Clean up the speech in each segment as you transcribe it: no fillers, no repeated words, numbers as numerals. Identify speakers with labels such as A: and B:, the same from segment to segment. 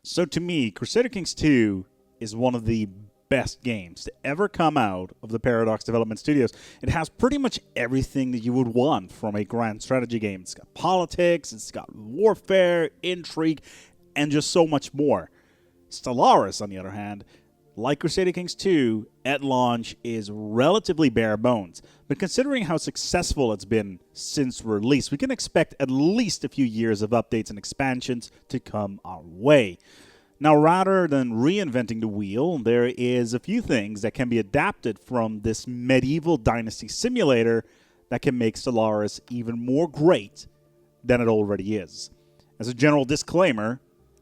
A: So to me, Crusader Kings 2 is one of the best games to ever come out of the Paradox Development Studios. It has pretty much everything that you would want from a grand strategy game. It's got politics, it's got warfare, intrigue, and just so much more. Stellaris, on the other hand, like Crusader Kings 2, at launch is relatively bare bones. But considering how successful it's been since release, we can expect at least a few years of updates and expansions to come our way. Now, rather than reinventing the wheel, there is a few things that can be adapted from this medieval dynasty simulator that can make Stellaris even more great than it already is. As a general disclaimer,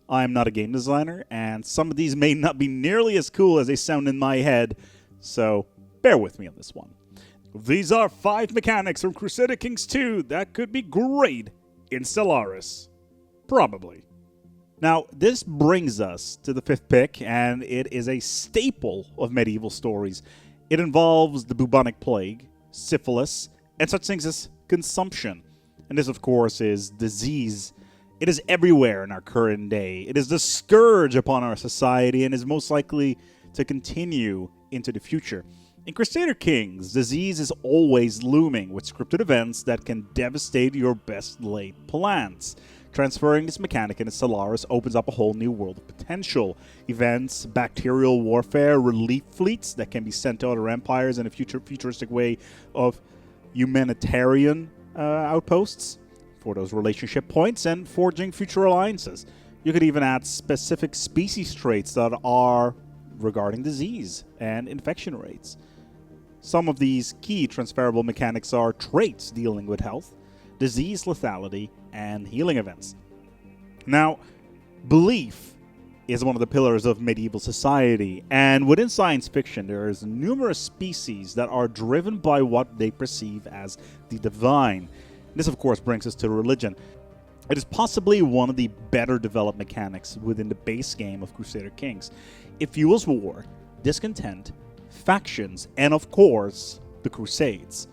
A: I'm not a game designer, and some of these may not be nearly as cool as they sound in my head, so bear with me on this one. These are 5 mechanics from Crusader Kings 2 that could be great in Stellaris. Probably. Now, this brings us to the 5th pick, and it is a staple of medieval stories. It involves the bubonic plague, syphilis, and such things as consumption. And this, of course, is disease. It is everywhere in our current day. It is the scourge upon our society and is most likely to continue into the future. In Crusader Kings, disease is always looming with scripted events that can devastate your best laid plans. Transferring this mechanic into Stellaris opens up a whole new world of potential. Events, bacterial warfare, relief fleets that can be sent to other empires in a futuristic way of humanitarian outposts for those relationship points and forging future alliances. You could even add specific species traits that are regarding disease and infection rates. Some of these key transferable mechanics are traits dealing with health, disease lethality, and healing events. Now, belief is one of the pillars of medieval society, and within science fiction there is numerous species that are driven by what they perceive as the divine. This, of course, brings us to religion. It is possibly one of the better developed mechanics within the base game of Crusader Kings. It fuels war, discontent, factions, and, of course, the Crusades.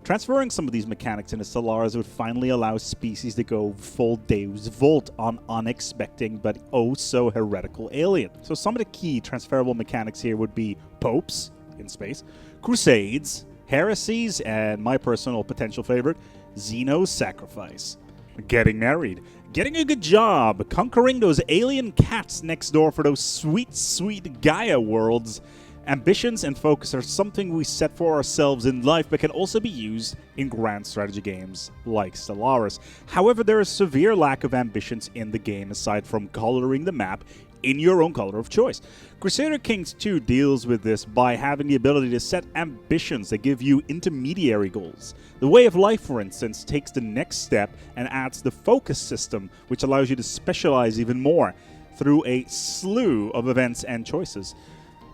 A: Transferring some of these mechanics into Stellaris would finally allow species to go full Deus Vult on unexpected but oh so heretical alien. So some of the key transferable mechanics here would be popes in space, crusades, heresies, and my personal potential favorite, Xeno's sacrifice. Getting married, getting a good job, conquering those alien cats next door for those sweet, sweet Gaia worlds. Ambitions and focus are something we set for ourselves in life, but can also be used in grand strategy games like Stellaris. However, there is severe lack of ambitions in the game aside from coloring the map in your own color of choice. Crusader Kings 2 deals with this by having the ability to set ambitions that give you intermediary goals. The Way of Life, for instance, takes the next step and adds the focus system, which allows you to specialize even more through a slew of events and choices.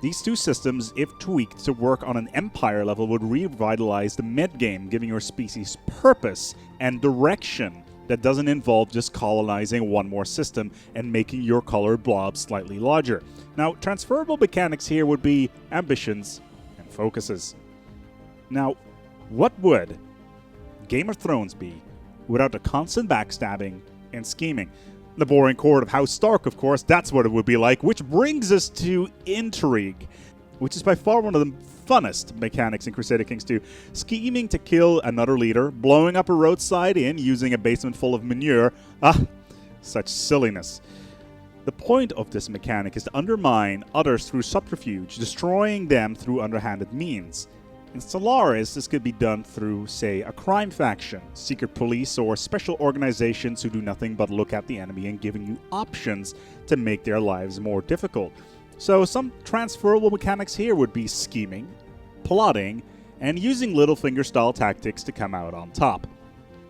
A: These two systems, if tweaked to work on an empire level, would revitalize the mid-game, giving your species purpose and direction that doesn't involve just colonizing one more system and making your colored blob slightly larger. Now, transferable mechanics here would be ambitions and focuses. Now, what would Game of Thrones be without the constant backstabbing and scheming? The boring court of House Stark, of course, that's what it would be like, which brings us to Intrigue, which is by far one of the funnest mechanics in Crusader Kings 2. Scheming to kill another leader, blowing up a roadside inn using a basement full of manure. Such silliness. The point of this mechanic is to undermine others through subterfuge, destroying them through underhanded means. In Stellaris, this could be done through, say, a crime faction, secret police, or special organizations who do nothing but look at the enemy and giving you options to make their lives more difficult. So some transferable mechanics here would be scheming, plotting, and using Littlefinger-style tactics to come out on top.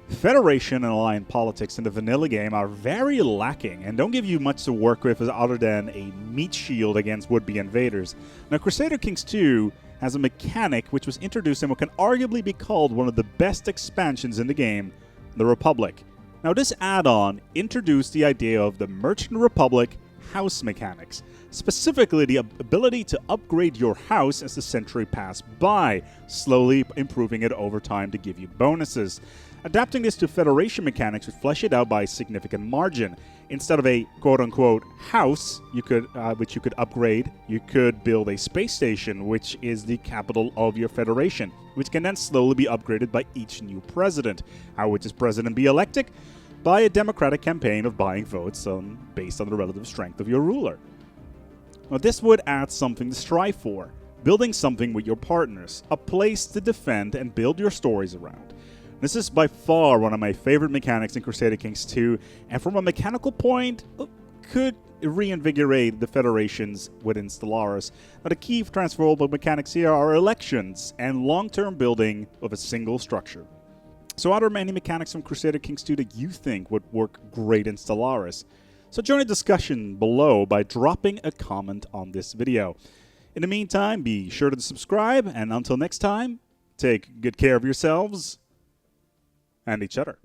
A: Federation and alliance politics in the vanilla game are very lacking and don't give you much to work with other than a meat shield against would-be invaders. Now, Crusader Kings 2 has a mechanic which was introduced in what can arguably be called one of the best expansions in the game, the Republic. Now, this add-on introduced the idea of the Merchant Republic house mechanics, specifically the ability to upgrade your house as the century passed by, slowly improving it over time to give you bonuses. Adapting this to Federation mechanics would flesh it out by a significant margin. Instead of a quote-unquote house, which you could upgrade, you could build a space station, which is the capital of your Federation, which can then slowly be upgraded by each new president. How would this president be elected? By a democratic campaign of buying votes based on the relative strength of your ruler. Now, this would add something to strive for, building something with your partners, a place to defend and build your stories around. This is by far one of my favorite mechanics in Crusader Kings 2, and from a mechanical point, could reinvigorate the federations within Stellaris. Now, the key transferable mechanics here are elections and long-term building of a single structure. So are there many mechanics from Crusader Kings 2 that you think would work great in Stellaris? So join the discussion below by dropping a comment on this video. In the meantime, be sure to subscribe, and until next time, take good care of yourselves and each other.